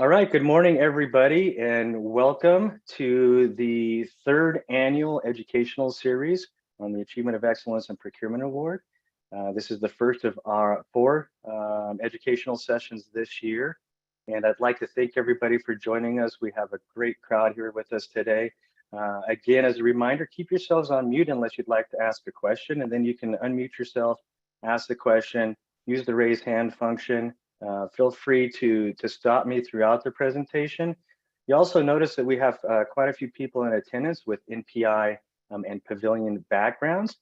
All right, good morning, everybody, and welcome to the third annual educational series on the Achievement of Excellence and Procurement Award. This is the first of our four educational sessions this year, and I'd like to thank everybody for joining us. We have a great crowd here with us today. Again, as a reminder, keep yourselves on mute unless you'd like to ask a question, and then you can unmute yourself, ask the question, use the raise hand function. Feel free to stop me throughout the presentation. You also notice that we have quite a few people in attendance with NPI and Pavilion backgrounds.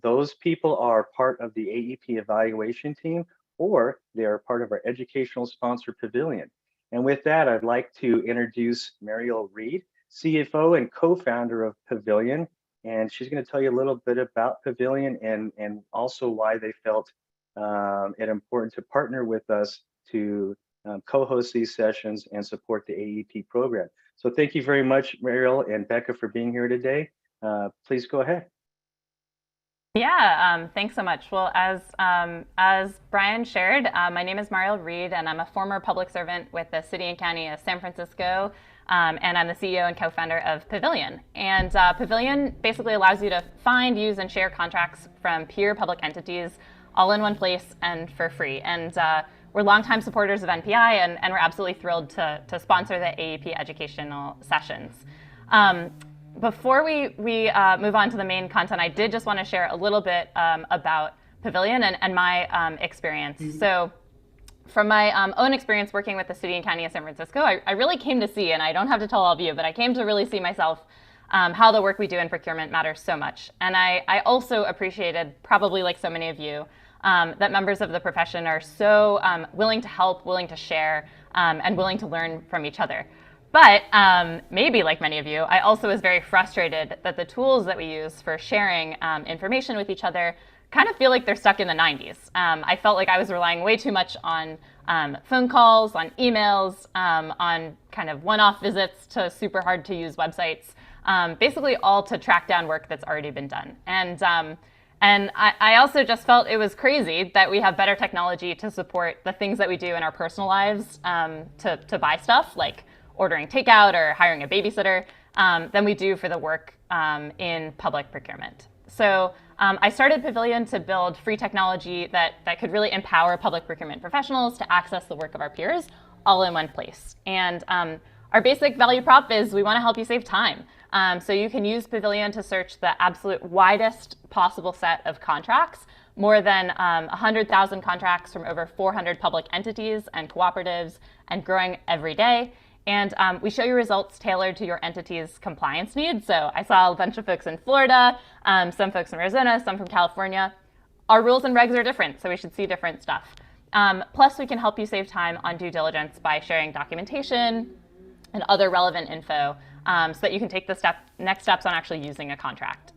Those people are part of the AEP evaluation team, or they are part of our educational sponsor Pavilion. And with that, I'd like to introduce Mariel Reed, CFO and co-founder of Pavilion. And she's going to tell you a little bit about Pavilion and also why they felt it important to partner with us to co-host these sessions and support the AEP program. So thank you very much, Mariel and Becca, for being here today. Please go ahead. Yeah, thanks so much. Well, as Brian shared, my name is Mariel Reed, and I'm a former public servant with the City and County of San Francisco, and I'm the CEO and co-founder of Pavilion. And Pavilion basically allows you to find, use, and share contracts from peer public entities all in one place and for free. And we're longtime supporters of NPI, and we're absolutely thrilled to sponsor the AEP Educational Sessions. Before we move on to the main content, I did just want to share a little bit about Pavilion and my experience. Mm-hmm. So from my own experience working with the City and County of San Francisco, I really came to see, and I don't have to tell all of you, but I came to really see myself how the work we do in procurement matters so much. And I also appreciated, probably like so many of you, that members of the profession are so willing to help, willing to share, and willing to learn from each other. But maybe like many of you, I also was very frustrated that the tools that we use for sharing information with each other kind of feel like they're stuck in the 90s. I felt like I was relying way too much on phone calls, on emails, on kind of one-off visits to super hard to use websites, basically all to track down work that's already been done. And I also just felt it was crazy that we have better technology to support the things that we do in our personal lives to buy stuff, like ordering takeout or hiring a babysitter, than we do for the work in public procurement. So I started Pavilion to build free technology that could really empower public procurement professionals to access the work of our peers all in one place. And our basic value prop is we want to help you save time. So you can use Pavilion to search the absolute widest possible set of contracts, more than 100,000 contracts from over 400 public entities and cooperatives, and growing every day. And we show you results tailored to your entity's compliance needs. So I saw a bunch of folks in Florida, some folks in Arizona, some from California. Our rules and regs are different, so we should see different stuff. Plus, we can help you save time on due diligence by sharing documentation and other relevant info so that you can take the next steps on actually using a contract.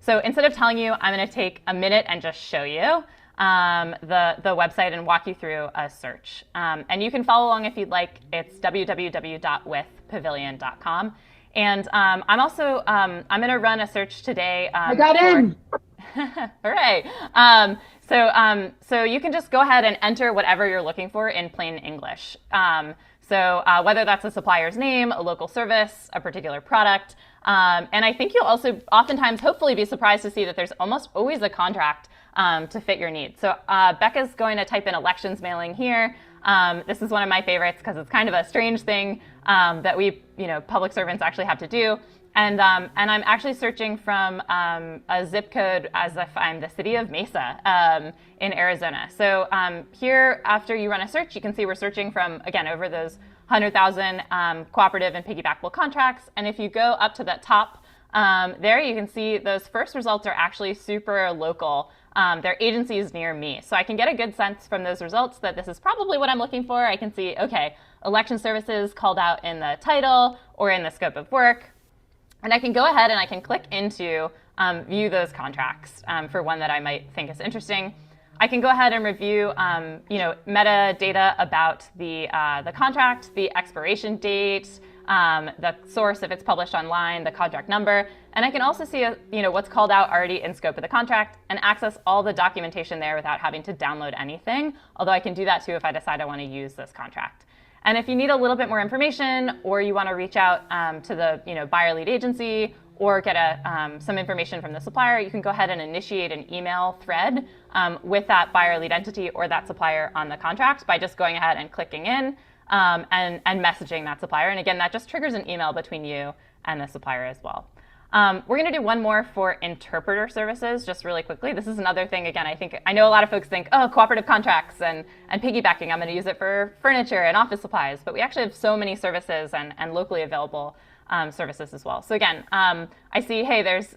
So instead of telling you, I'm going to take a minute and just show you the website and walk you through a search. And you can follow along if you'd like. It's www.withpavilion.com. And I'm also, I'm going to run a search today. I got in! Hooray! So you can just go ahead and enter whatever you're looking for in plain English. So whether that's a supplier's name, a local service, a particular product. And I think you'll also oftentimes hopefully be surprised to see that there's almost always a contract to fit your needs. So Becca's going to type in elections mailing here. This is one of my favorites because it's kind of a strange thing that we, public servants actually have to do. And I'm actually searching from a zip code as if I'm the city of Mesa in Arizona. So here, after you run a search, you can see we're searching from, again, over those 100,000 cooperative and piggybackable contracts. And if you go up to that top there, you can see those first results are actually super local. They're agencies near me. So I can get a good sense from those results that this is probably what I'm looking for. I can see, okay, election services called out in the title or in the scope of work. And I can go ahead and I can click into view those contracts for one that I might think is interesting. I can go ahead and review, metadata about the contract, the expiration date, the source if it's published online, the contract number, and I can also see, what's called out already in scope of the contract and access all the documentation there without having to download anything. Although I can do that too if I decide I want to use this contract. And if you need a little bit more information, or you want to reach out to the buyer lead agency, or get some information from the supplier, you can go ahead and initiate an email thread with that buyer lead entity or that supplier on the contract by just going ahead and clicking in and messaging that supplier. And again, that just triggers an email between you and the supplier as well. We're going to do one more for interpreter services, just really quickly. This is another thing, again, I know a lot of folks think, oh, cooperative contracts and piggybacking, I'm going to use it for furniture and office supplies. But we actually have so many services and locally available services as well. So again, I see, hey, there's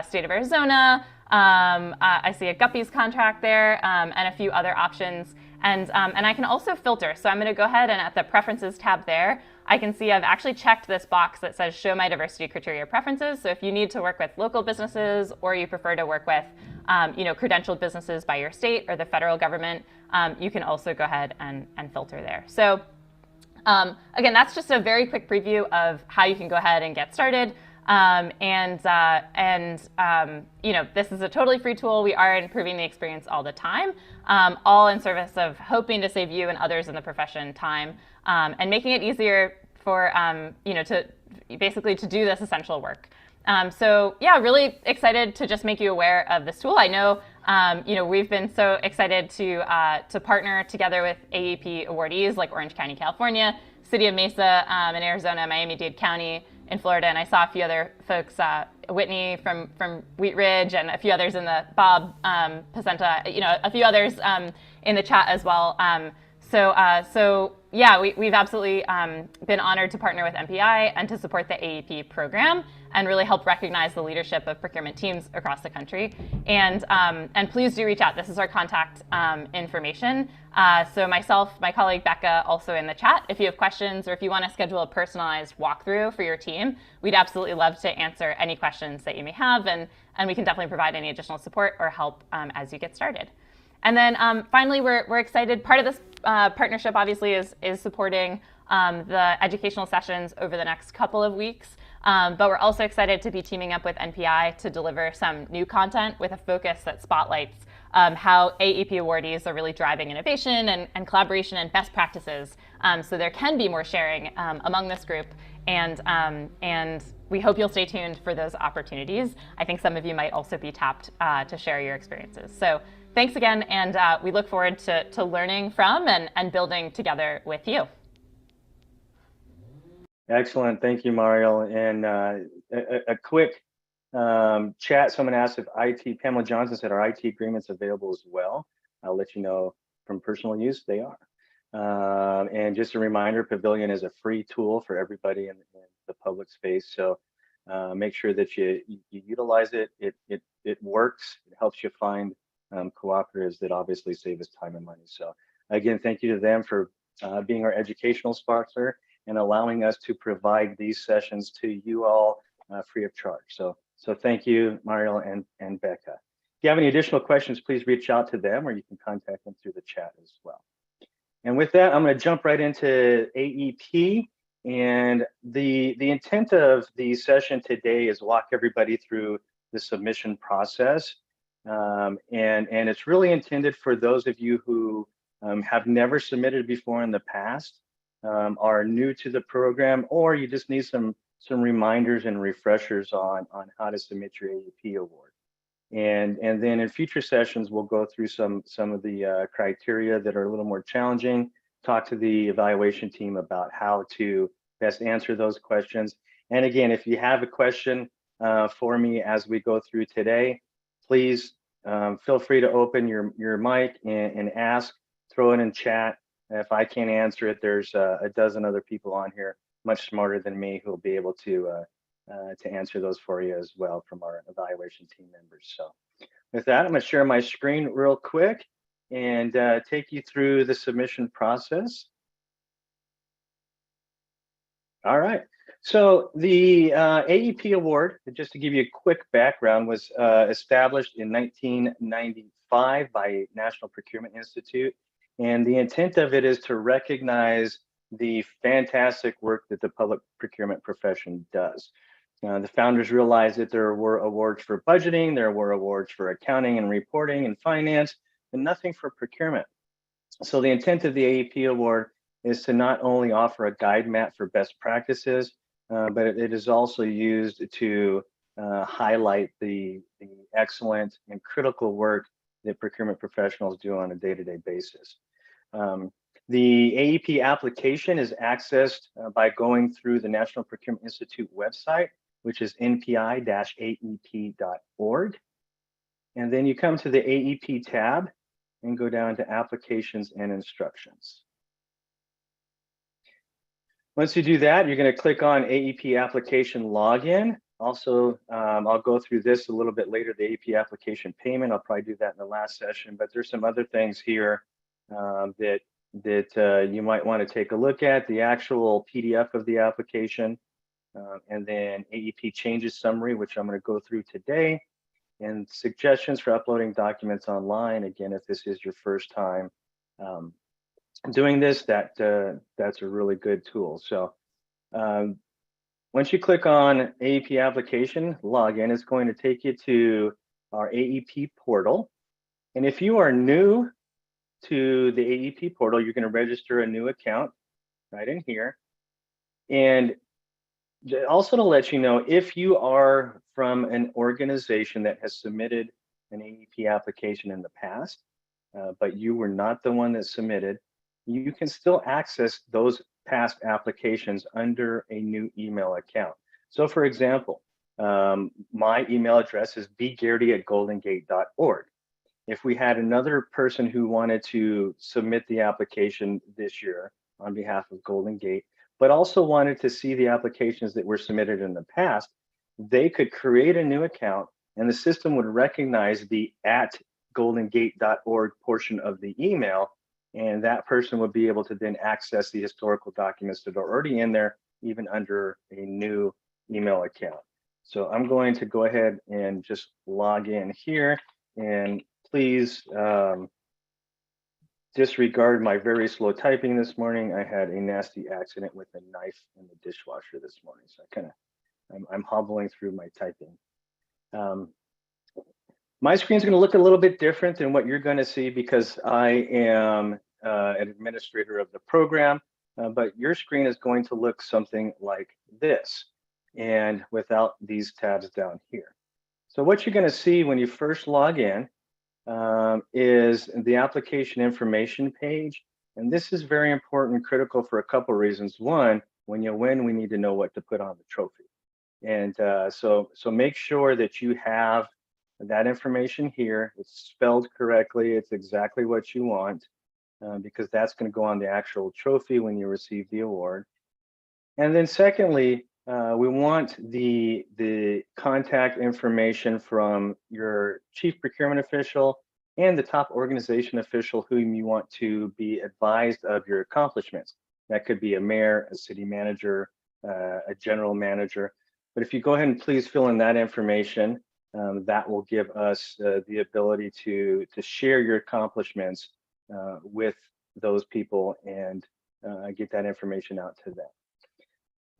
State of Arizona. I see a Guppies contract there and a few other options. And I can also filter. So I'm going to go ahead and at the Preferences tab there, I can see I've actually checked this box that says Show My Diversity Criteria Preferences. So if you need to work with local businesses or you prefer to work with credentialed businesses by your state or the federal government, you can also go ahead and filter there. So again, that's just a very quick preview of how you can go ahead and get started. This is a totally free tool. We are improving the experience all the time, all in service of hoping to save you and others in the profession time and making it easier for to basically to do this essential work. So yeah, really excited to just make you aware of this tool. I know we've been so excited to partner together with AEP awardees like Orange County, California, City of Mesa in Arizona, Miami-Dade County in Florida, and I saw a few other folks, Whitney from Wheat Ridge, and a few others in the Bob Pacenta, a few others in the chat as well. So yeah, we've absolutely been honored to partner with MPI and to support the AEP program and really help recognize the leadership of procurement teams across the country. And please do reach out. This is our contact information. So myself, my colleague Becca, also in the chat. If you have questions or if you want to schedule a personalized walkthrough for your team, we'd absolutely love to answer any questions that you may have, and we can definitely provide any additional support or help as you get started. And then finally, we're excited. Part of this partnership, obviously, is supporting the educational sessions over the next couple of weeks. But we're also excited to be teaming up with NPI to deliver some new content with a focus that spotlights how AEP awardees are really driving innovation and collaboration and best practices. So there can be more sharing among this group. And we hope you'll stay tuned for those opportunities. I think some of you might also be tapped to share your experiences. So thanks again, and we look forward to learning from and building together with you. Excellent. Thank you, Mario. And a quick chat. Someone asked if Pamela Johnson said, are IT agreements available as well? I'll let you know from personal use, they are. And just a reminder, Pavilion is a free tool for everybody in the public space. So make sure that you utilize it. It works. It helps you find cooperatives that obviously save us time and money. So again, thank you to them for being our educational sponsor and allowing us to provide these sessions to you all free of charge. So thank you, Mario and Becca. If you have any additional questions, please reach out to them, or you can contact them through the chat as well. And with that, I'm going to jump right into AEP. And the intent of the session today is walk everybody through the submission process. And it's really intended for those of you who have never submitted before in the past, are new to the program, or you just need some reminders and refreshers on how to submit your AEP award. And then in future sessions, we'll go through some of the criteria that are a little more challenging, talk to the evaluation team about how to best answer those questions. And again, if you have a question for me as we go through today, please feel free to open your mic and ask, throw it in chat. If I can't answer it, there's a dozen other people on here much smarter than me who will be able to answer those for you as well from our evaluation team members. So with that, I'm going to share my screen real quick and take you through the submission process. All right. So the AEP award, just to give you a quick background, was established in 1995 by National Procurement Institute. And the intent of it is to recognize the fantastic work that the public procurement profession does. The founders realized that there were awards for budgeting, there were awards for accounting and reporting and finance, and nothing for procurement. So the intent of the AEP award is to not only offer a guide map for best practices, but it is also used to highlight the excellent and critical work that procurement professionals do on a day-to-day basis. The AEP application is accessed by going through the National Procurement Institute website, which is npi-aep.org. And then you come to the AEP tab and go down to Applications and Instructions. Once you do that, you're going to click on AEP Application Login. Also, I'll go through this a little bit later, the AEP Application Payment. I'll probably do that in the last session, but there's some other things here that you might want to take a look at, the actual PDF of the application, and then AEP Changes Summary, which I'm going to go through today, and suggestions for uploading documents online. Again, if this is your first time doing this, that's a really good tool. So once you click on AEP Application Login, it's going to take you to our AEP portal. And if you are new to the AEP portal, you're going to register a new account right in here. And also to let you know, if you are from an organization that has submitted an AEP application in the past, but you were not the one that submitted, you can still access those past applications under a new email account. So for example, my email address is bgarrity@goldengate.org. If we had another person who wanted to submit the application this year on behalf of Golden Gate, but also wanted to see the applications that were submitted in the past, they could create a new account and the system would recognize the @goldengate.org portion of the email, and that person would be able to then access the historical documents that are already in there, even under a new email account. So I'm going to go ahead and just log in here, and please disregard my very slow typing this morning. I had a nasty accident with a knife in the dishwasher this morning, so I'm hobbling through my typing. My screen is going to look a little bit different than what you're going to see because I am an administrator of the program, but your screen is going to look something like this, and without these tabs down here. So what you're going to see when you first log in is the application information page, and this is very important and critical for a couple of reasons. One, when you win, we need to know what to put on the trophy, and so make sure that you have that information here. It's spelled correctly. It's exactly what you want, because that's going to go on the actual trophy when you receive the award. And then secondly, we want the contact information from your chief procurement official and the top organization official whom you want to be advised of your accomplishments. That could be a mayor, a city manager, a general manager. But if you go ahead and please fill in that information, that will give us the ability to share your accomplishments with those people and get that information out to them.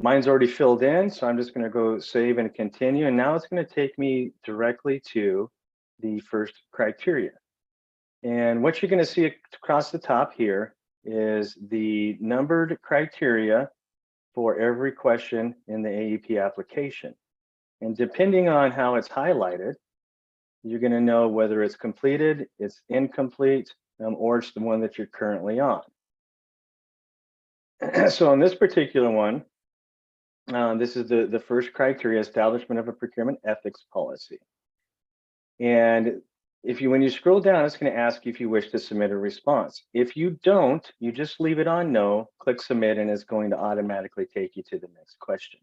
Mine's already filled in, so I'm just going to go save and continue. And now it's going to take me directly to the first criteria. And what you're going to see across the top here is the numbered criteria for every question in the AEP application. And depending on how it's highlighted, you're going to know whether it's completed, it's incomplete, or it's the one that you're currently on. So on this particular one, this is the first criteria, establishment of a procurement ethics policy. And when you scroll down, it's going to ask you if you wish to submit a response. If you don't, you just leave it on no, click submit, and it's going to automatically take you to the next question.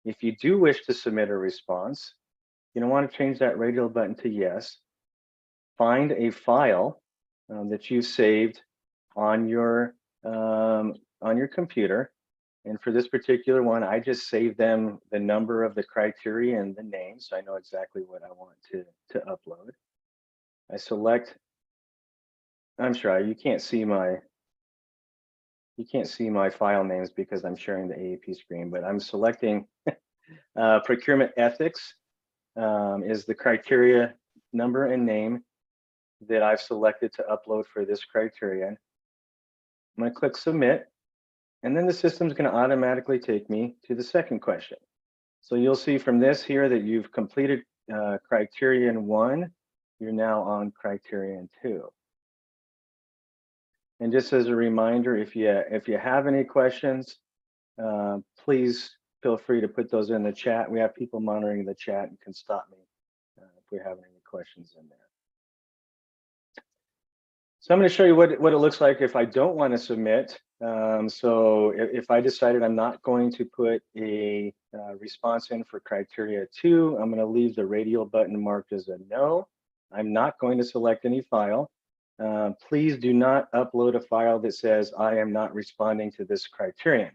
If you do wish to submit a response, you don't want to change that radial button to yes. Find a file that you've saved on your computer. And for this particular one, I just saved them the number of the criteria and the name, so I know exactly what I want to upload. I select, I'm sorry, you can't see my file names because I'm sharing the AEP screen, but I'm selecting procurement ethics is the criteria number and name that I've selected to upload for this criteria. I'm going to click submit. And then the system's going to automatically take me to the second question. So you'll see from this here that you've completed criterion 1. You're now on criterion 2. And just as a reminder, if you have any questions, please feel free to put those in the chat. We have people monitoring the chat and can stop me if we have any questions in there. So I'm going to show you what it looks like if I don't want to submit. So if I decided I'm not going to put a response in for criteria 2, I'm going to leave the radial button marked as a no. I'm not going to select any file. Please do not upload a file that says I am not responding to this criterion.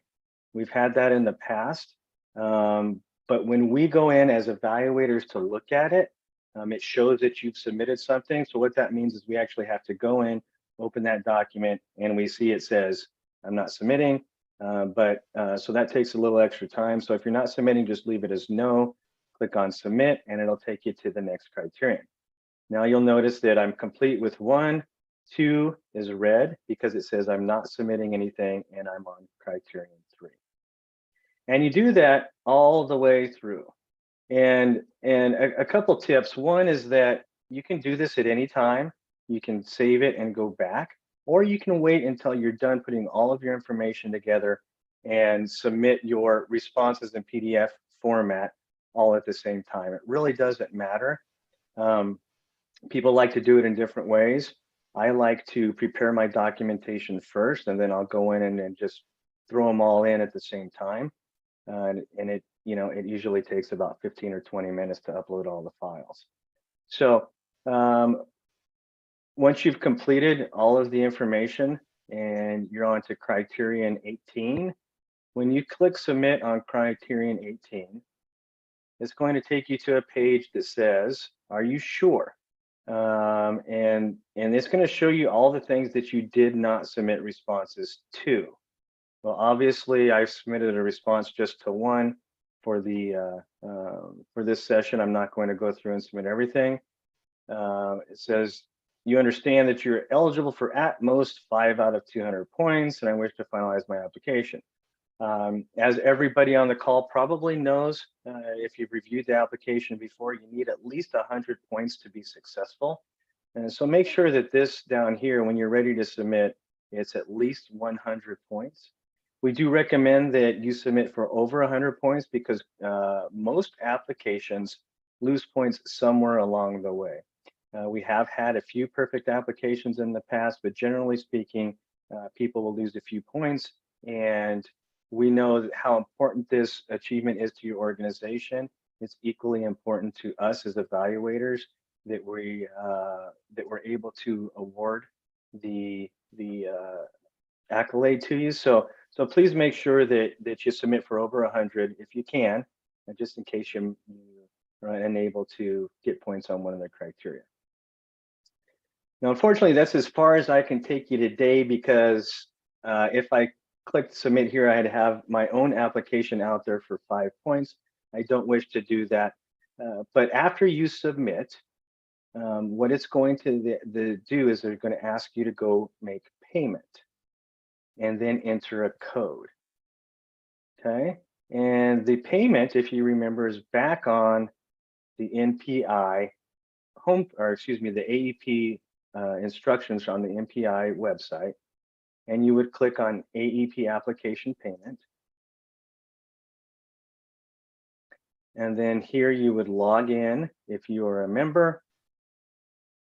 We've had that in the past, but when we go in as evaluators to look at it, it shows that you've submitted something. So what that means is we actually have to go in, open that document, and we see it says, I'm not submitting, so that takes a little extra time. So if you're not submitting, just leave it as no, click on submit, and it'll take you to the next criterion. Now you'll notice that I'm complete with 1, 2 is red because it says I'm not submitting anything, and I'm on criterion 3. And you do that all the way through. And a couple tips. One is that you can do this at any time. You can save it and go back, or you can wait until you're done putting all of your information together and submit your responses in PDF format all at the same time. It really doesn't matter. People like to do it in different ways. I like to prepare my documentation first, and then I'll go in and just throw them all in at the same time. And it usually takes about 15 or 20 minutes to upload all the files. So once you've completed all of the information and you're on to criterion 18, when you click submit on criterion 18, it's going to take you to a page that says, are you sure? And it's going to show you all the things that you did not submit responses to. Well, obviously, I've submitted a response just to 1 for this session. I'm not going to go through and submit everything. It says you understand that you're eligible for at most 5 out of 200 points, and I wish to finalize my application. As everybody on the call probably knows, if you've reviewed the application before, you need at least 100 points to be successful. And so make sure that this down here, when you're ready to submit, it's at least 100 points. We do recommend that you submit for over 100 points because most applications lose points somewhere along the way. We have had a few perfect applications in the past, but generally speaking, people will lose a few points. And we know how important this achievement is to your organization. It's equally important to us as evaluators that we're able to award the accolade to you. So please make sure that you submit for over 100 if you can, and just in case you are unable to get points on one of the criteria. Now, unfortunately, that's as far as I can take you today because if I clicked submit here, I'd have my own application out there for 5 points. I don't wish to do that. But after you submit, what it's going to do is they're going to ask you to go make payment and then enter a code. Okay, and the payment, if you remember, is back on the NPI home, or excuse me, the AEP instructions on the NPI website, and you would click on AEP Application Payment. And then here you would log in if you are a member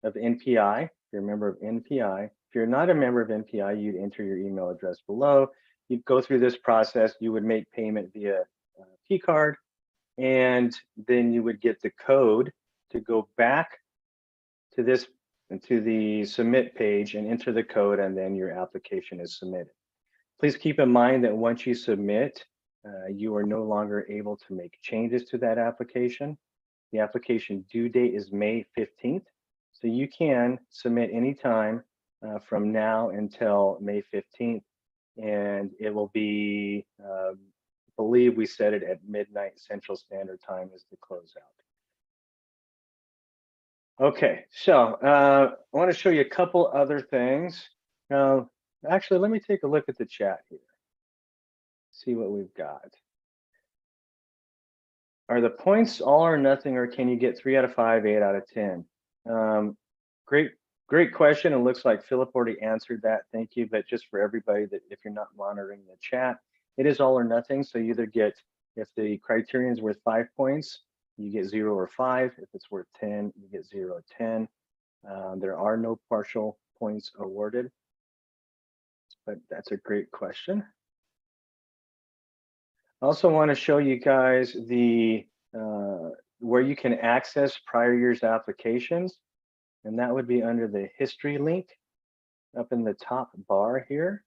of NPI. If you're a member of NPI. If you're not a member of NPI, you'd enter your email address below. You'd go through this process. You would make payment via P card, and then you would get the code to go back to this, to the submit page, and enter the code, and then your application is submitted. Please keep in mind that once you submit, you are no longer able to make changes to that application. The application due date is May 15th, so you can submit anytime from now until May 15th, and it will be, I believe we set it at midnight Central Standard Time as the closeout. Okay, so I want to show you a couple other things. Actually, let me take a look at the chat here. see what we've got. Are the points all or nothing, or can you get 3 out of 5, 8 out of 10? Great, great question. It looks like Philip already answered that. Thank you. But just for everybody that if you're not monitoring the chat, it is all or nothing. So you either get, if the criterion is worth 5 points, you get 0 or 5. If it's worth 10, you get 0 or 10. There are no partial points awarded, but that's a great question. I also want to show you guys the where you can access prior year's applications, and that would be under the history link up in the top bar here.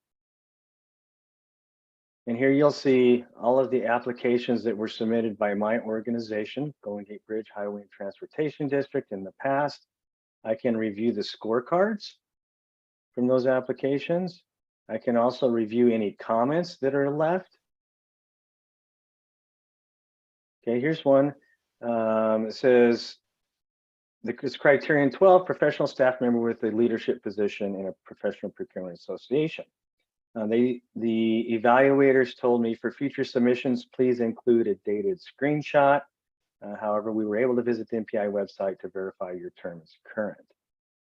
And here you'll see all of the applications that were submitted by my organization, Golden Gate Bridge Highway and Transportation District, in the past. I can review the scorecards from those applications. I can also review any comments that are left. Okay, here's one. It says, it's criterion 12, professional staff member with a leadership position in a professional procurement association. The evaluators told me for future submissions, please include a dated screenshot. However, we were able to visit the MPI website to verify your term is current.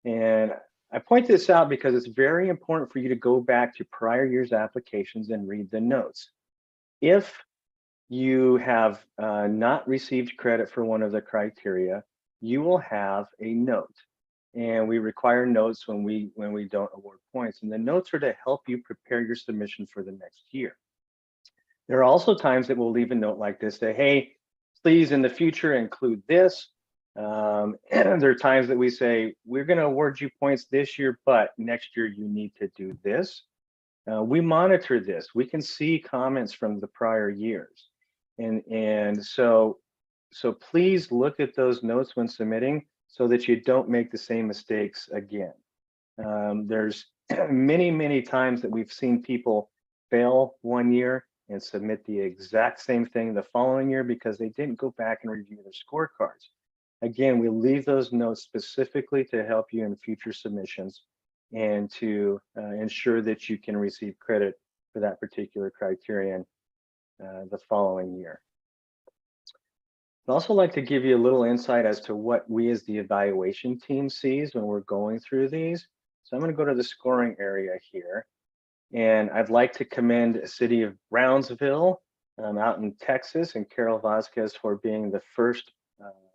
And I point this out because it's very important for you to go back to prior year's applications and read the notes. If you have not received credit for one of the criteria, you will have a note. And we require notes when we don't award points. And the notes are to help you prepare your submission for the next year. There are also times that we'll leave a note like this, say, hey, please in the future include this. And there are times that we say, we're going to award you points this year, but next year you need to do this. We monitor this. We can see comments from the prior years. And so please look at those notes when submitting so that you don't make the same mistakes again. There's many times that we've seen people fail one year and submit the exact same thing the following year because they didn't go back and review their scorecards. Again, we leave those notes specifically to help you in future submissions and to ensure that you can receive credit for that particular criterion the following year. I'd also like to give you a little insight as to what we as the evaluation team sees when we're going through these. So I'm going to go to the scoring area here. And I'd like to commend the city of Brownsville out in Texas and Carol Vasquez for being the first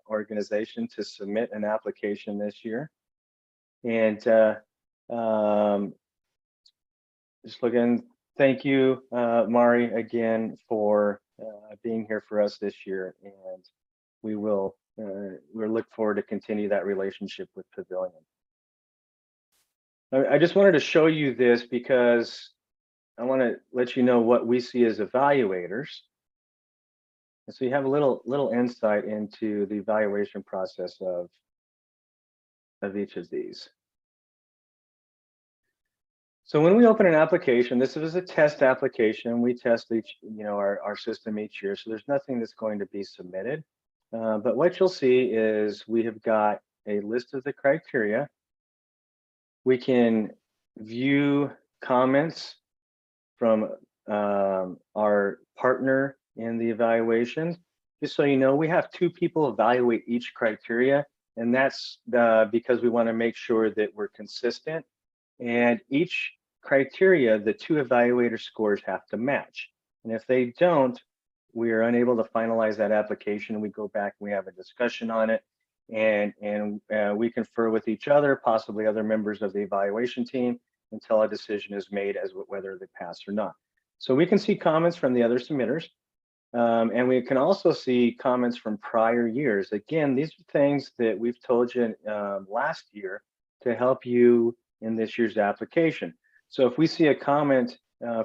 organization to submit an application this year. And just looking, thank you, Mari, again for being here for us this year. And we'll look forward to continue that relationship with Pavilion. I just wanted to show you this because I want to let you know what we see as evaluators. And so you have a little insight into the evaluation process of each of these. So when we open an application, this is a test application. We test our system each year, so there's nothing that's going to be submitted. But what you'll see is we have got a list of the criteria. We can view comments from our partner in the evaluation. Just so you know, we have 2 people evaluate each criteria, and that's because we want to make sure that we're consistent. And each criteria, the 2 evaluator scores have to match. And if they don't, we are unable to finalize that application. We go back and we have a discussion on it, and we confer with each other, possibly other members of the evaluation team, until a decision is made as to whether they pass or not. So we can see comments from the other submitters, and we can also see comments from prior years. Again, these are things that we've told you last year to help you in this year's application. So if we see a comment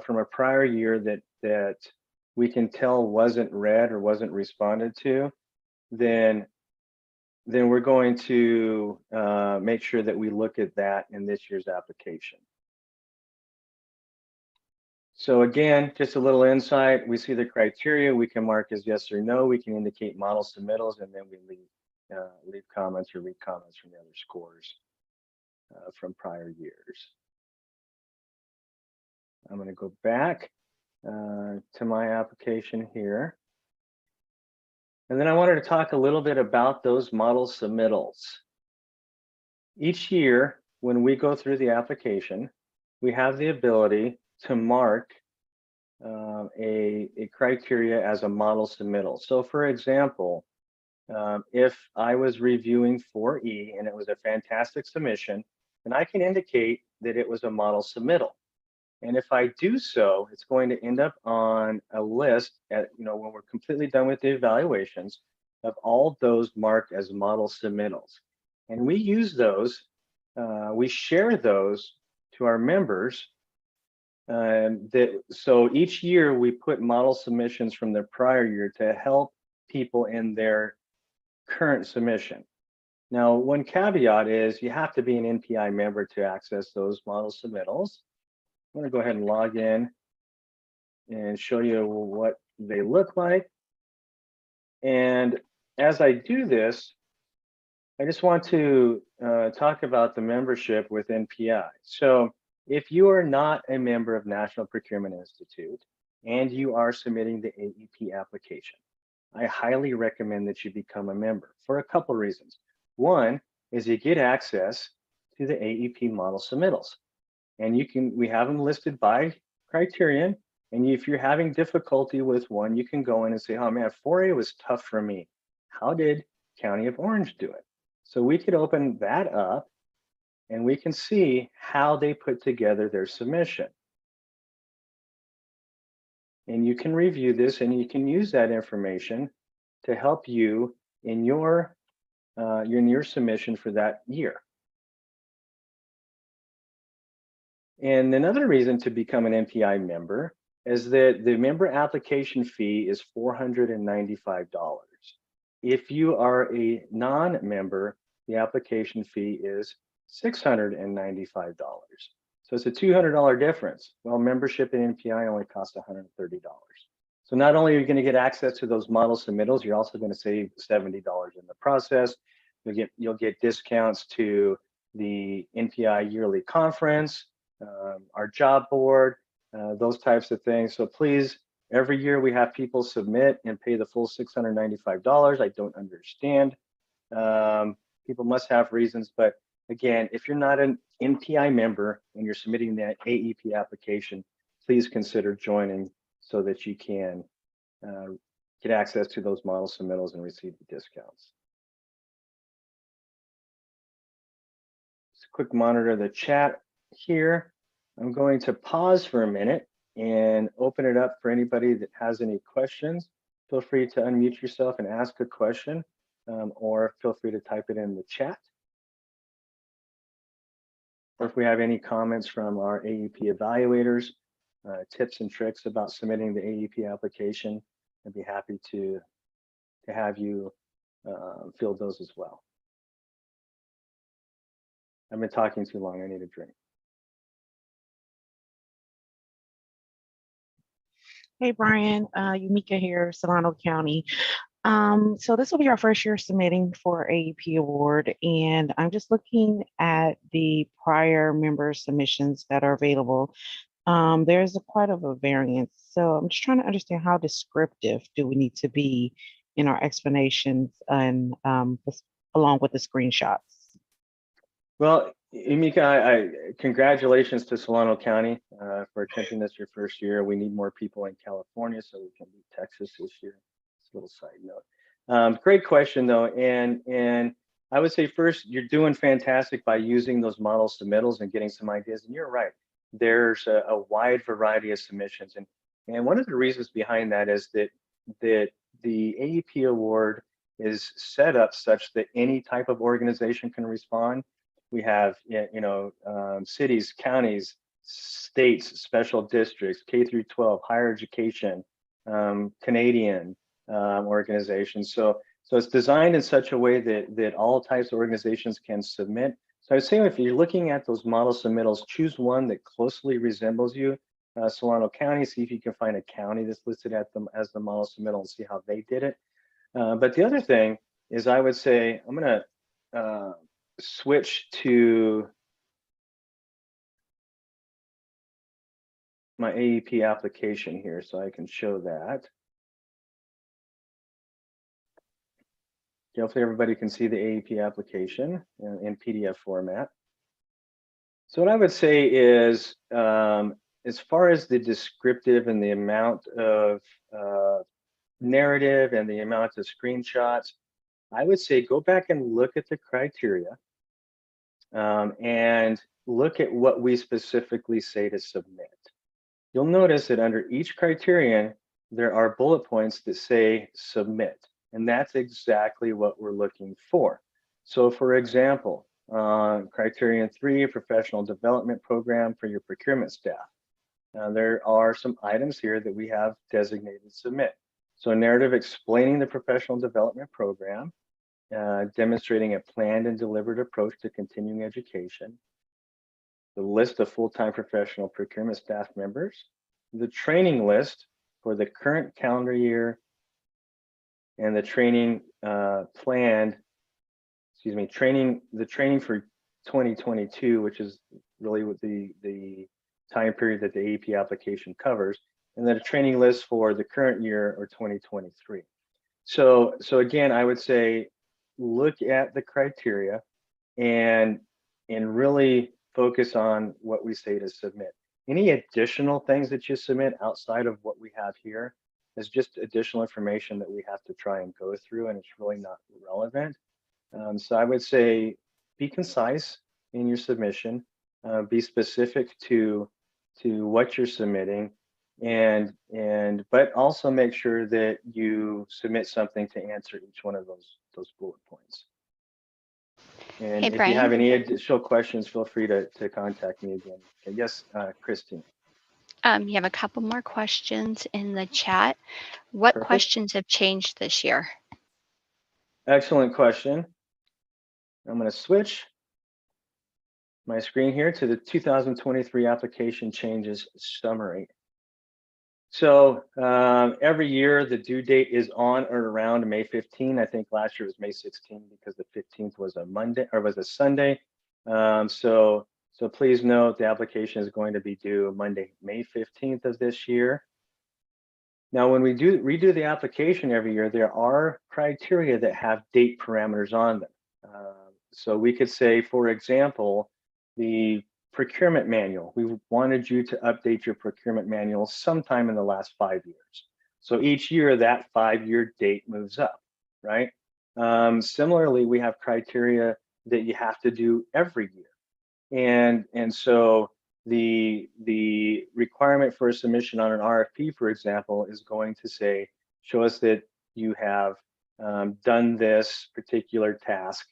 from a prior year that we can tell wasn't read or wasn't responded to, then we're going to make sure that we look at that in this year's application. So again, just a little insight. We see the criteria. We can mark as yes or no. We can indicate model submittals, and then we leave comments or read comments from the other scores from prior years. I'm going to go back to my application here. And then I wanted to talk a little bit about those model submittals. Each year, when we go through the application, we have the ability to mark a criteria as a model submittal. So for example, if I was reviewing 4E and it was a fantastic submission, then I can indicate that it was a model submittal. And if I do so, it's going to end up on a list at, when we're completely done with the evaluations of all those marked as model submittals. And we use those, we share those to our members. So each year we put model submissions from the prior year to help people in their current submission. Now, one caveat is you have to be an NPI member to access those model submittals. I'm going to go ahead and log in and show you what they look like. And as I do this, I just want to talk about the membership with NPI. So if you are not a member of National Procurement Institute and you are submitting the AEP application, I highly recommend that you become a member for a couple reasons. One is you get access to the AEP model submittals. And we have them listed by criterion. And if you're having difficulty with one, you can go in and say, oh man, 4A was tough for me. How did County of Orange do it? So we could open that up and we can see how they put together their submission. And you can review this and you can use that information to help you in your submission for that year. And another reason to become an NPI member is that the member application fee is $495. If you are a non-member, the application fee is $695. So it's a $200 difference. Well, membership in NPI only costs $130. So not only are you going to get access to those model submittals, you're also going to save $70 in the process. You'll get discounts to the NPI yearly conference, our job board, those types of things. So please, every year we have people submit and pay the full $695. I don't understand. People must have reasons, but again, if you're not an NPI member and you're submitting that AEP application, please consider joining so that you can get access to those model submittals and receive the discounts. Just a quick monitor of the chat here. I'm going to pause for a minute and open it up for anybody that has any questions. Feel free to unmute yourself and ask a question, or feel free to type it in the chat. Or if we have any comments from our AEP evaluators, tips and tricks about submitting the AEP application, I'd be happy to have you field those as well. I've been talking too long, I need a drink. Hey, Brian, Yumika here, Solano County. So this will be our first year submitting for AEP Award, and I'm just looking at the prior member submissions that are available. There's quite of a variance. So I'm just trying to understand how descriptive do we need to be in our explanations and along with the screenshots. Well, Yumika, congratulations to Solano County for attempting this your first year. We need more people in California so we can beat Texas this year. It's a little side note. Great question though, and I would say first, you're doing fantastic by using those model submittals and getting some ideas. And you're right, there's a wide variety of submissions, and one of the reasons behind that is that the AEP award is set up such that any type of organization can respond. We have, cities, counties, states, special districts, K through 12, higher education, Canadian organizations. So it's designed in such a way that all types of organizations can submit. So I would say if you're looking at those model submittals, choose one that closely resembles you. Solano County, see if you can find a county that's listed at them as the model submittal and see how they did it. But the other thing is, I would say I'm going to switch to my AEP application here so I can show that. Hopefully everybody can see the AEP application in PDF format. So what I would say is, as far as the descriptive and the amount of narrative and the amount of screenshots, I would say go back and look at the criteria and look at what we specifically say to submit. You'll notice that under each criterion, there are bullet points that say submit, and that's exactly what we're looking for. So for example, criterion 3, professional development program for your procurement staff. There are some items here that we have designated submit. So a narrative explaining the professional development program, demonstrating a planned and deliberate approach to continuing education, the list of full-time professional procurement staff members, the training list for the current calendar year, and the training planned, the training for 2022, which is really what the time period that the AEP application covers, and then a training list for the current year or 2023. So again, I would say look at the criteria and really focus on what we say to submit. Any additional things that you submit outside of what we have here is just additional information that we have to try and go through, and it's really not relevant. So I would say be concise in your submission, be specific to what you're submitting, but also make sure that you submit something to answer each one of those bullet points. And Hey, if you have Brian. any additional questions, feel free to contact me again. Okay, yes, Christine. You have a couple more questions in the chat. What Perfect. questions have changed this year? Excellent question. I'm going to switch my screen here to the 2023 application changes summary. So every year the due date is on or around May 15. I think last year was May 16 because the 15th was a Monday or was a Sunday. So please note the application is going to be due Monday, May 15th of this year. Now, when we redo the application every year, there are criteria that have date parameters on them. So we could say, for example, the procurement manual. We wanted you to update your procurement manual sometime in the last 5 years. So each year that 5-year date moves up, right? Similarly, we have criteria that you have to do every year. And so the requirement for a submission on an RFP, for example, is going to say, show us that you have done this particular task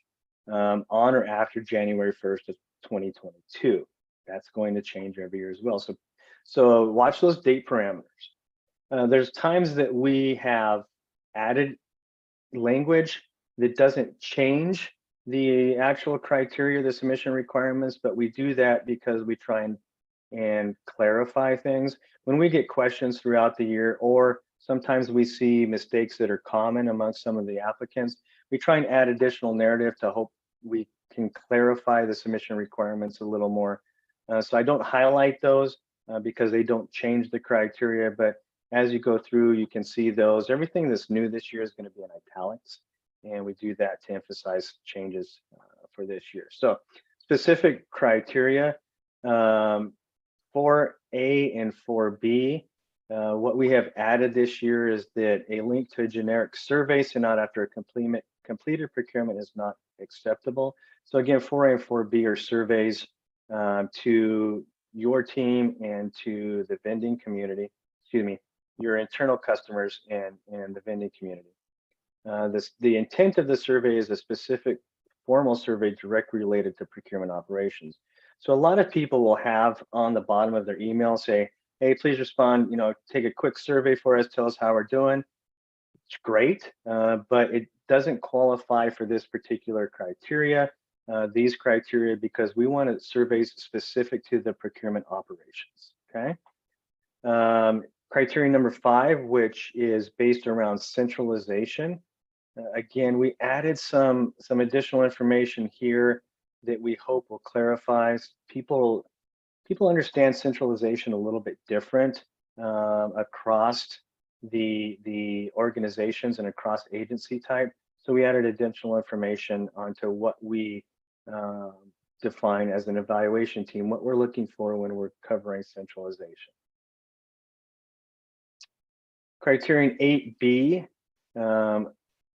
on or after January 1st of 2022. That's going to change every year as well. So watch those date parameters. There's times that we have added language that doesn't change the actual criteria, the submission requirements, but we do that because we try and clarify things. When we get questions throughout the year, or sometimes we see mistakes that are common amongst some of the applicants, we try and add additional narrative to hope we can clarify the submission requirements a little more. So I don't highlight those because they don't change the criteria, but as you go through, you can see those. Everything that's new this year is going to be in italics, and we do that to emphasize changes for this year. So specific criteria, 4A and 4B, what we have added this year is that a link to a generic survey sent out after a completed procurement is not acceptable. So again, 4A and 4B are surveys to your team and to the vending community, your internal customers and the vending community. The intent of the survey is a specific formal survey directly related to procurement operations. So a lot of people will have on the bottom of their email say, hey, please respond, take a quick survey for us, tell us how we're doing. It's great, but it doesn't qualify for this particular criteria, these criteria, because we want surveys specific to the procurement operations, okay? Criteria number 5, which is based around centralization. Again, we added some additional information here that we hope will clarify. People people understand centralization a little bit different across the organizations and across agency type. So we added additional information onto what we define as an evaluation team, what we're looking for when we're covering centralization. Criterion 8B,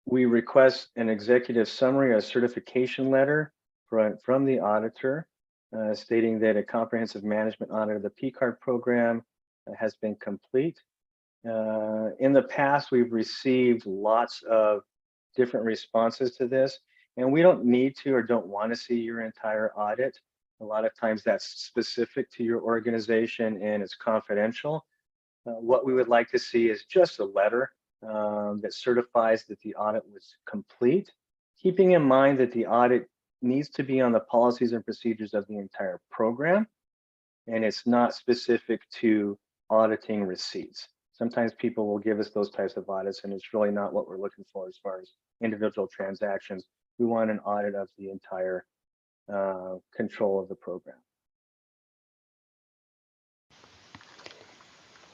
we request an executive summary, a certification letter from the auditor stating that a comprehensive management audit of the P-card program has been complete. In the past, we've received lots of different responses to this, and we don't need to or don't want to see your entire audit. A lot of times that's specific to your organization and it's confidential. What we would like to see is just a letter that certifies that the audit was complete, keeping in mind that the audit needs to be on the policies and procedures of the entire program, and it's not specific to auditing receipts. Sometimes people will give us those types of audits, and it's really not what we're looking for as far as individual transactions. We want an audit of the entire control of the program.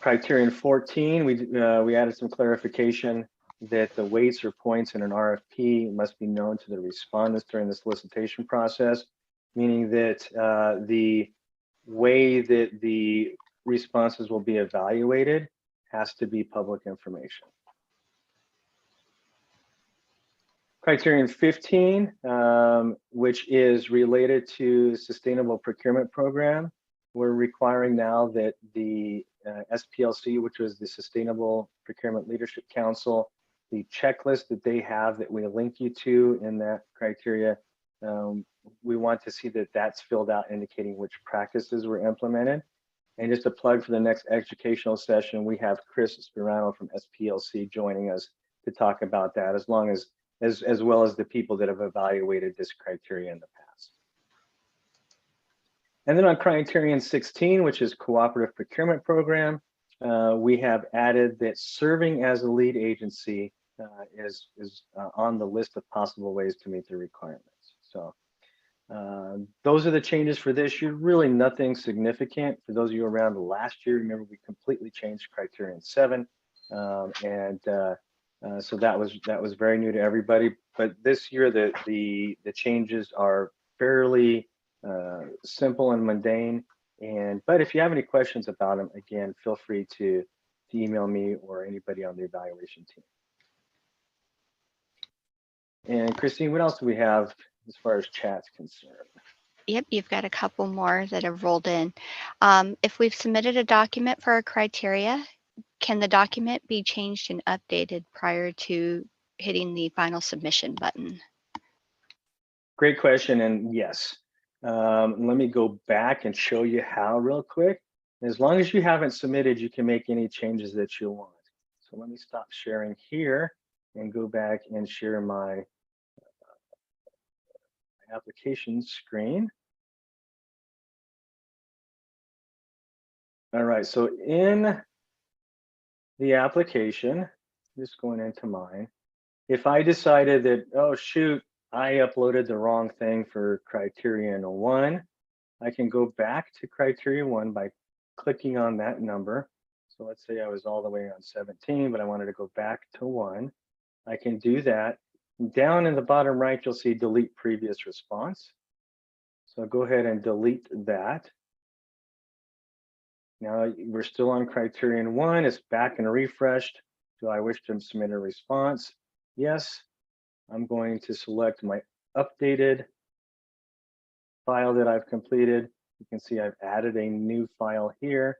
Criterion 14, we added some clarification that the weights or points in an RFP must be known to the respondents during the solicitation process, meaning that the way that the responses will be evaluated has to be public information. Criterion 15, which is related to sustainable procurement program. We're requiring now that the SPLC, which was the Sustainable Procurement Leadership Council, the checklist that they have that we link you to in that criteria, we want to see that that's filled out indicating which practices were implemented. And just a plug for the next educational session, we have Chris Spirano from SPLC joining us to talk about that, as well as the people that have evaluated this criteria in the past. And then on criterion 16, which is cooperative procurement program, we have added that serving as a lead agency is on the list of possible ways to meet the requirements. So those are the changes for this year. Really nothing significant. For those of you around last year, remember we completely changed criterion 7, so that was very new to everybody. But this year the changes are fairly simple and mundane. But if you have any questions about them, again, feel free to email me or anybody on the evaluation team. And Christine, what else do we have as far as chat's concerned? Yep, you've got a couple more that have rolled in. If we've submitted a document for a criteria, can the document be changed and updated prior to hitting the final submission button? Great question, and yes. Let me go back and show you how real quick. As long as you haven't submitted, you can make any changes that you want. So let me stop sharing here and go back and share my application screen. All right, so in the application, just going into mine, if I decided that, oh shoot, I uploaded the wrong thing for criterion 1, I can go back to criterion 1 by clicking on that number. So let's say I was all the way on 17, but I wanted to go back to 1. I can do that. Down in the bottom right, you'll see delete previous response. So go ahead and delete that. Now we're still on criterion 1. It's back and refreshed. Do I wish to submit a response? Yes. I'm going to select my updated file that I've completed. You can see I've added a new file here.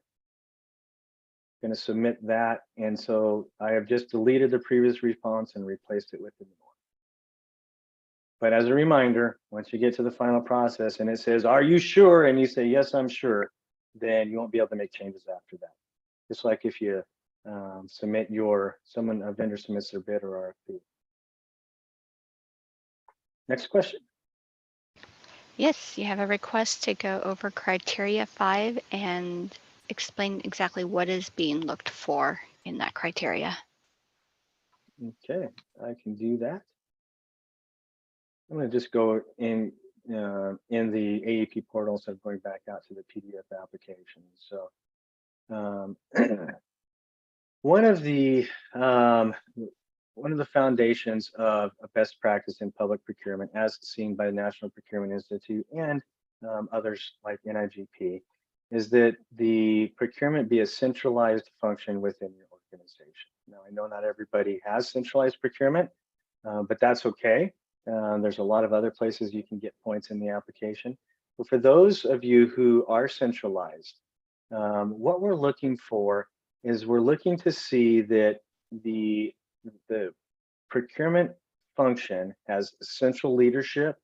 I'm going to submit that. And so I have just deleted the previous response and replaced it with the new one. But as a reminder, once you get to the final process and it says, are you sure? And you say, yes, I'm sure, then you won't be able to make changes after that. Just like if you submit a vendor submits their bid or RFP. Next question. Yes, you have a request to go over criteria 5 and explain exactly what is being looked for in that criteria. Okay, I can do that. I'm going to just go in in the AEP portal instead of going back out to the PDF application. So one of the foundations of a best practice in public procurement, as seen by the National Procurement Institute and others like NIGP, is that the procurement be a centralized function within your organization. Now, I know not everybody has centralized procurement, but that's okay. There's a lot of other places you can get points in the application. But for those of you who are centralized, what we're looking for is we're looking to see that the procurement function has central leadership,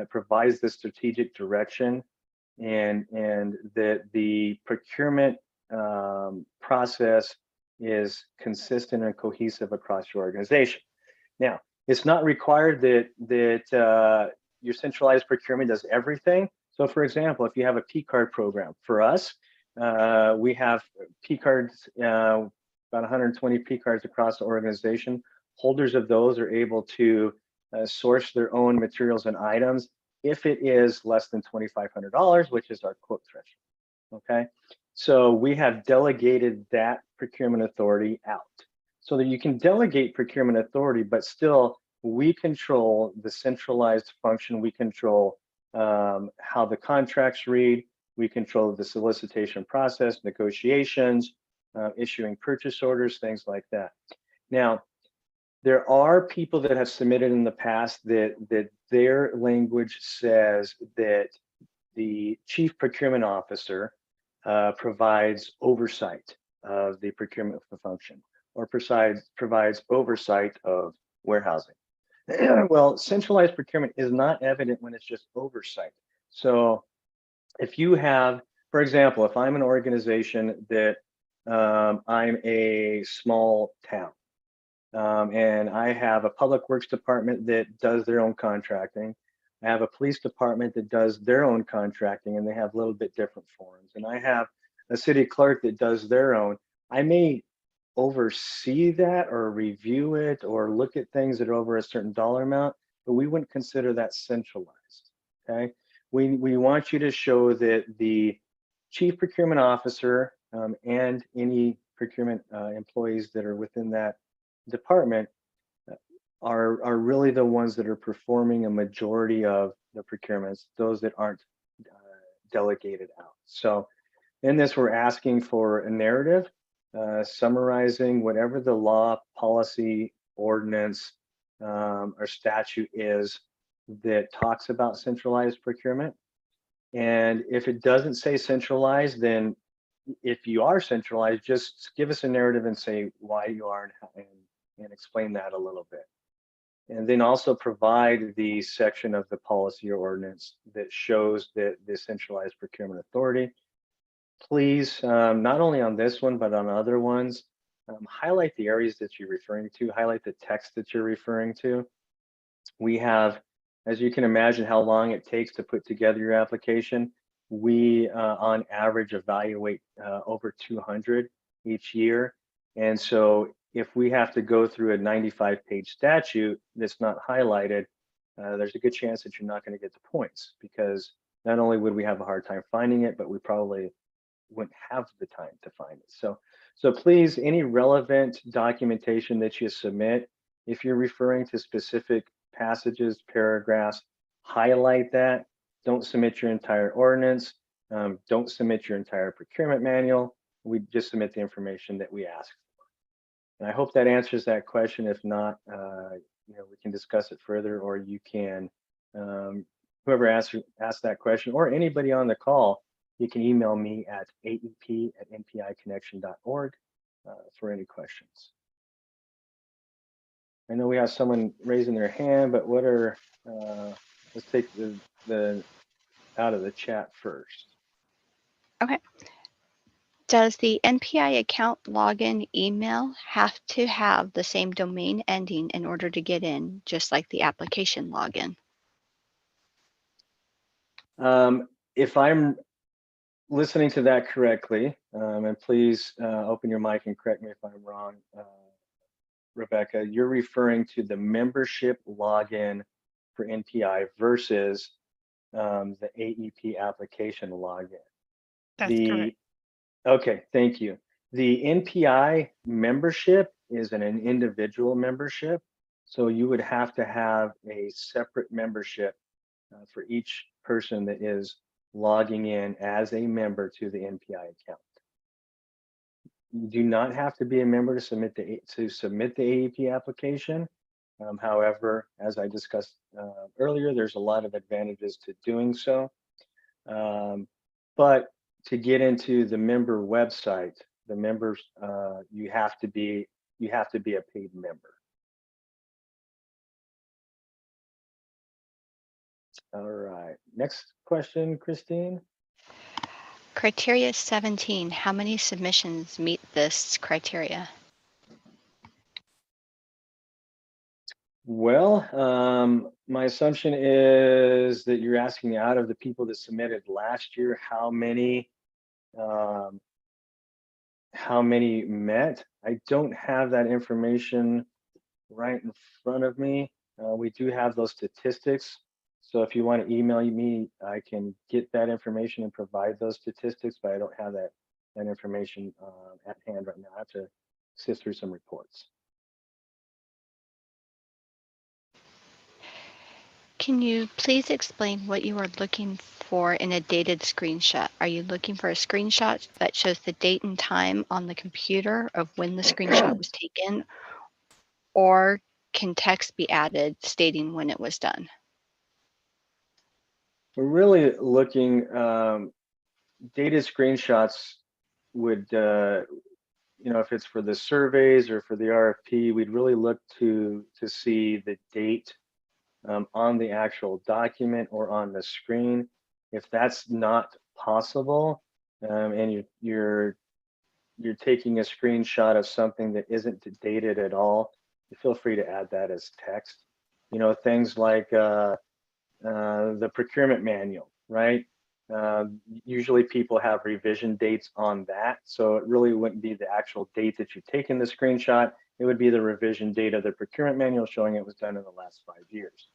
provides the strategic direction, and that the procurement process is consistent and cohesive across your organization. Now, it's not required that your centralized procurement does everything. So for example, if you have a P card program, for us, we have P cards, about 120 P cards across the organization. Holders of those are able to source their own materials and items if it is less than $2,500, which is our quote threshold. Okay, so we have delegated that procurement authority out so that you can delegate procurement authority, but still we control the centralized function. We control how the contracts read. We control the solicitation process, negotiations, issuing purchase orders, things like that. Now, there are people that have submitted in the past that their language says that the chief procurement officer provides oversight of the procurement function, or provides oversight of warehousing. Well, centralized procurement is not evident when it's just oversight. So if you have, for example, if I'm an organization that I'm a small town, and I have a public works department that does their own contracting. I have a police department that does their own contracting, and they have a little bit different forms. And I have a city clerk that does their own. I may oversee that or review it or look at things that are over a certain dollar amount, but we wouldn't consider that centralized. Okay, we want you to show that the chief procurement officer and any procurement employees that are within that department are really the ones that are performing a majority of the procurements, those that aren't delegated out. So in this, we're asking for a narrative summarizing whatever the law, policy, ordinance, or statute is that talks about centralized procurement. And if it doesn't say centralized, then if you are centralized, just give us a narrative and say why you are and explain that a little bit. And then also provide the section of the policy or ordinance that shows that the centralized procurement authority. Please, not only on this one, but on other ones, highlight the areas that you're referring to, highlight the text that you're referring to. We have, as you can imagine, how long it takes to put together your application. We, on average, evaluate over 200 each year. And so if we have to go through a 95-page statute that's not highlighted, there's a good chance that you're not going to get the points, because not only would we have a hard time finding it, but we probably wouldn't have the time to find it. So please, any relevant documentation that you submit, if you're referring to specific passages, paragraphs, highlight that. Don't submit your entire ordinance. Don't submit your entire procurement manual. We just submit the information that we ask for. And I hope that answers that question. If not, we can discuss it further, or you can, whoever asked that question, or anybody on the call, you can email me at aep@npiconnection.org for any questions. I know we have someone raising their hand, but what are, let's take the out of the chat first. Okay. Does the NPI account login email have to have the same domain ending in order to get in, just like the application login? If I'm listening to that correctly, and please open your mic and correct me if I'm wrong, Rebecca, you're referring to the membership login for NPI versus the AEP Application Login. That's correct. Okay, thank you. The NPI membership is an individual membership, so you would have to have a separate membership for each person that is logging in as a member to the NPI account. You do not have to be a member to submit the AEP application. However, as I discussed earlier, there's a lot of advantages to doing so. But to get into the member website, the members, you have to be a paid member. All right, next question, Christine. Criteria 17, how many submissions meet this criteria? Well, my assumption is that you're asking out of the people that submitted last year, how many met. I don't have that information right in front of me. We do have those statistics. So if you want to email me, I can get that information and provide those statistics, but I don't have that information at hand right now. I have to sift through some reports. Can you please explain what you are looking for in a dated screenshot? Are you looking for a screenshot that shows the date and time on the computer of when the screenshot was taken, or can text be added stating when it was done? We're really looking, data screenshots would, if it's for the surveys or for the RFP, we'd really look to see the date on the actual document or on the screen. If that's not possible, and you're taking a screenshot of something that isn't dated at all, you feel free to add that as text. Things like the procurement manual, right? Usually people have revision dates on that. So it really wouldn't be the actual date that you've taken the screenshot. It would be the revision date of the procurement manual showing it was done in the last 5 years.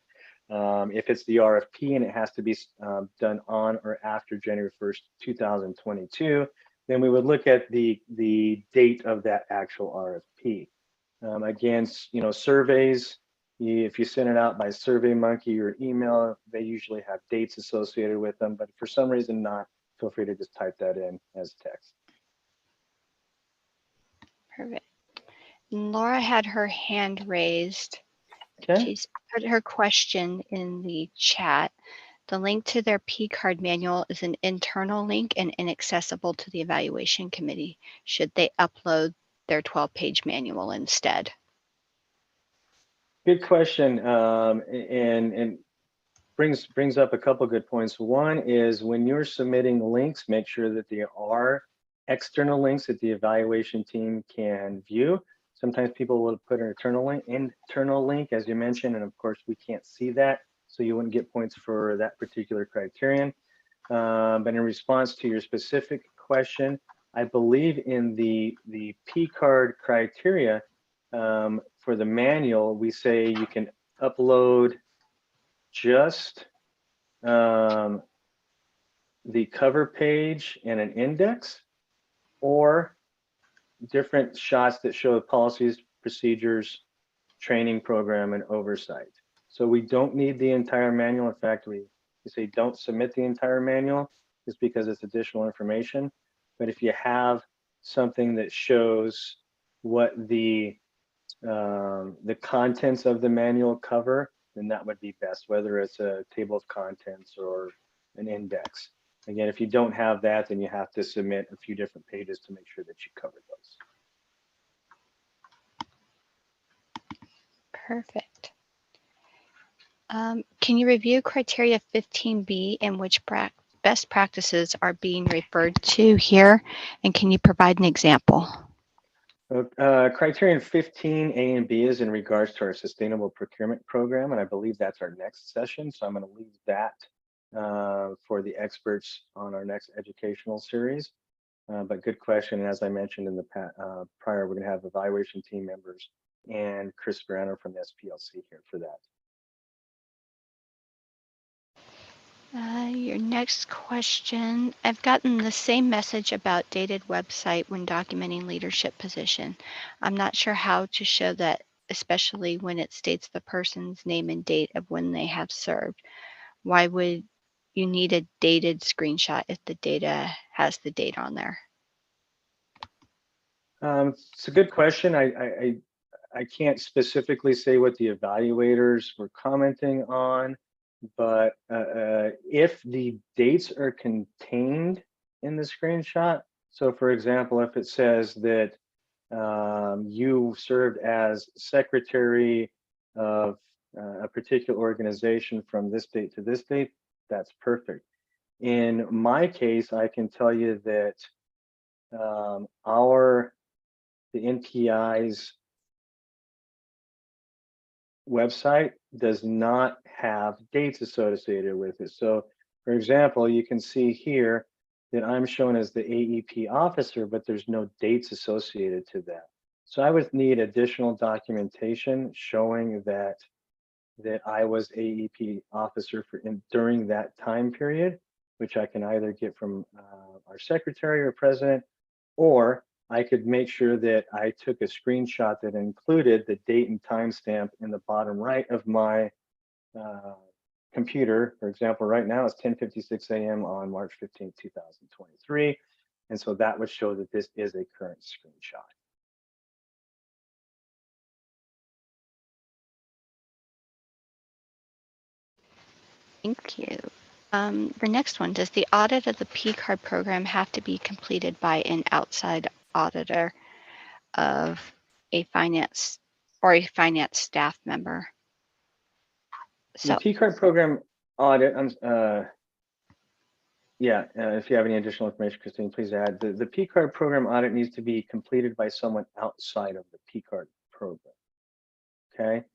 If it's the RFP and it has to be done on or after January 1st, 2022, then we would look at the date of that actual RFP. Again, surveys, if you send it out by SurveyMonkey or email, they usually have dates associated with them, but for some reason not, feel free to just type that in as text. Perfect. Laura had her hand raised. Okay. She's put her question in the chat. The link to their P-card manual is an internal link and inaccessible to the evaluation committee. Should they upload their 12-page manual instead? Good question, and brings up a couple good points. One is when you're submitting links, make sure that they are external links that the evaluation team can view. Sometimes people will put an internal link, as you mentioned, and of course we can't see that, so you wouldn't get points for that particular criterion. But in response to your specific question, I believe in the P-card criteria for the manual, we say you can upload just the cover page and an index, or different shots that show policies, procedures, training program, and oversight. So we don't need the entire manual. In fact, we say don't submit the entire manual just because it's additional information. But if you have something that shows what the contents of the manual cover, then that would be best, whether it's a table of contents or an index. Again, if you don't have that, then you have to submit a few different pages to make sure that you cover those. Perfect. Can you review criteria 15B and which best practices are being referred to here? And can you provide an example? Criterion 15 A and B is in regards to our sustainable procurement program, and I believe that's our next session. So I'm going to leave that for the experts on our next educational series. But good question. And as I mentioned in the prior, we're going to have evaluation team members and Chris Branner from the SPLC here for that. Your next question. I've gotten the same message about dated website when documenting leadership position. I'm not sure how to show that, especially when it states the person's name and date of when they have served. Why would you need a dated screenshot if the data has the date on there? It's a good question. I can't specifically say what the evaluators were commenting on, but if the dates are contained in the screenshot, so for example, if it says that you served as secretary of a particular organization from this date to this date, that's perfect. In my case, I can tell you that the NPI's website does not have dates associated with it. So for example, you can see here that I'm shown as the AEP officer, but there's no dates associated to that. So I would need additional documentation showing that I was AEP officer during that time period, which I can either get from our secretary or president, or I could make sure that I took a screenshot that included the date and timestamp in the bottom right of my computer. For example, right now it's 10:56 a.m. on March 15th, 2023. And so that would show that this is a current screenshot. Thank you. The next one, does the audit of the P-card program have to be completed by an outside auditor of a finance staff member? So The P-card program audit, if you have any additional information, Christine, please add. The P-card program audit needs to be completed by someone outside of the P-card program, okay?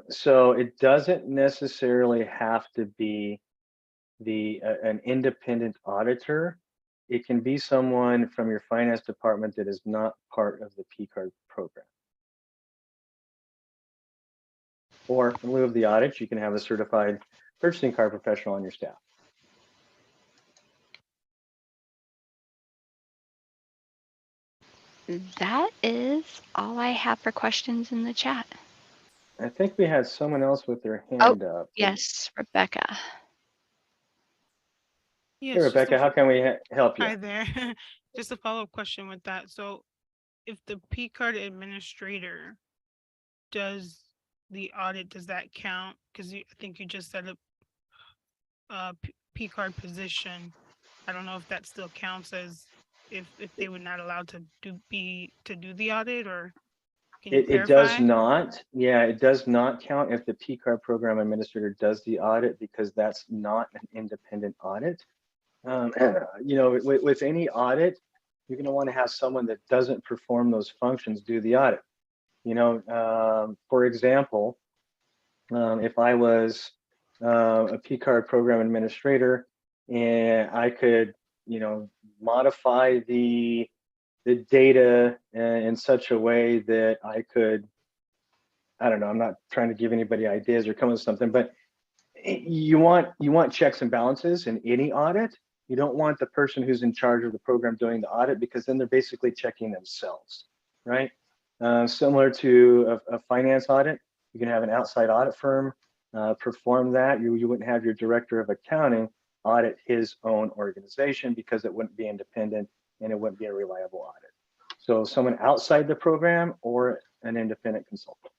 So it doesn't necessarily have to be an independent auditor. It can be someone from your finance department that is not part of the P-card program. Or in lieu of the audit, you can have a certified purchasing card professional on your staff. that is all I have for questions in the chat. I think we had someone else with their hand up. Yes, Rebecca. Yes, Hey, Rebecca, how can we help you? Hi there. Just a follow-up question with that. So if the P card administrator does the audit, does that count? Because I think you just said a P card position. I don't know if that still counts as if they were not allowed to do the audit, or can you clarify? It does not. Yeah, it does not count if the P card program administrator does the audit, because that's not an independent audit. You know, with any audit, you're going to want to have someone that doesn't perform those functions do the audit. You know, for example, if I was a P card program administrator and I could, you know, modify the data in such a way that I could, I don't know, I'm not trying to give anybody ideas or come up with something, but you want checks and balances in any audit. You don't want the person who's in charge of the program doing the audit, because then they're basically checking themselves, right? Similar to a finance audit, you can have an outside audit firm perform that. You wouldn't have your director of accounting audit his own organization, because it wouldn't be independent and it wouldn't be a reliable audit. So someone outside the program or an independent consultant.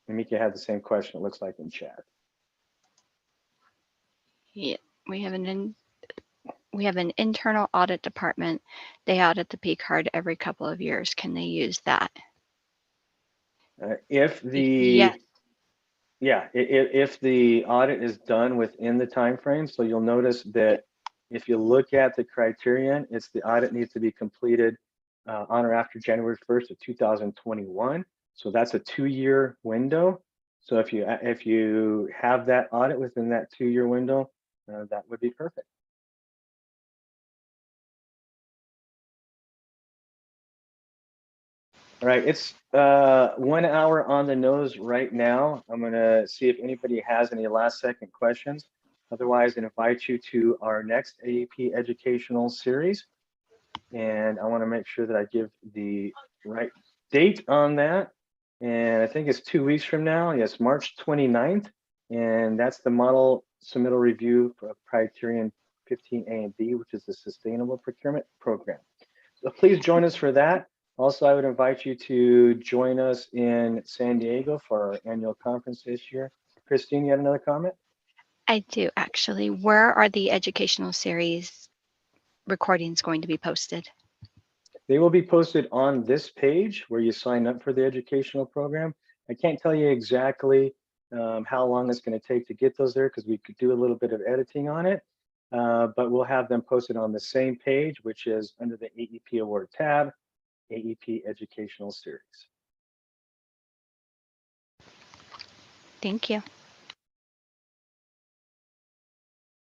Mika had the same question, it looks like, in chat. Yeah, we have an internal audit department. They audit the P card every couple of years. Can they use that? If the audit is done within the time frame, so you'll notice that if you look at the criterion, it's the audit needs to be completed on or after January 1st of 2021. So that's a 2-year window. So if you have that audit within that 2-year window, that would be perfect. All right, it's 1 hour on the nose right now. I'm gonna see if anybody has any last second questions. Otherwise, I invite you to our next AEP Educational Series. And I want to make sure that I give the right date on that. And I think it's 2 weeks from now. Yes, March 29th. And that's the model submittal review for Criterion 15A and B, which is the Sustainable Procurement Program. So please join us for that. Also, I would invite you to join us in San Diego for our annual conference this year. Christine, you had another comment? I do actually. Where are the educational series recordings going to be posted? They will be posted on this page where you sign up for the educational program. I can't tell you exactly how long it's going to take to get those there because we could do a little bit of editing on it, but we'll have them posted on the same page, which is under the AEP Award tab, AEP Educational Series. Thank you.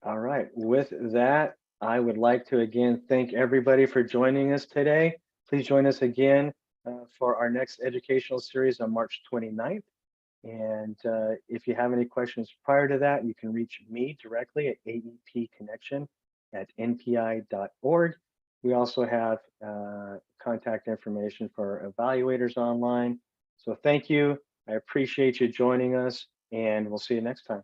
All right, with that, I would like to again thank everybody for joining us today. Please join us again for our next educational series on March 29th. And if you have any questions prior to that, you can reach me directly at aepconnection@npi.org. We also have contact information for evaluators online. So thank you. I appreciate you joining us, and we'll see you next time.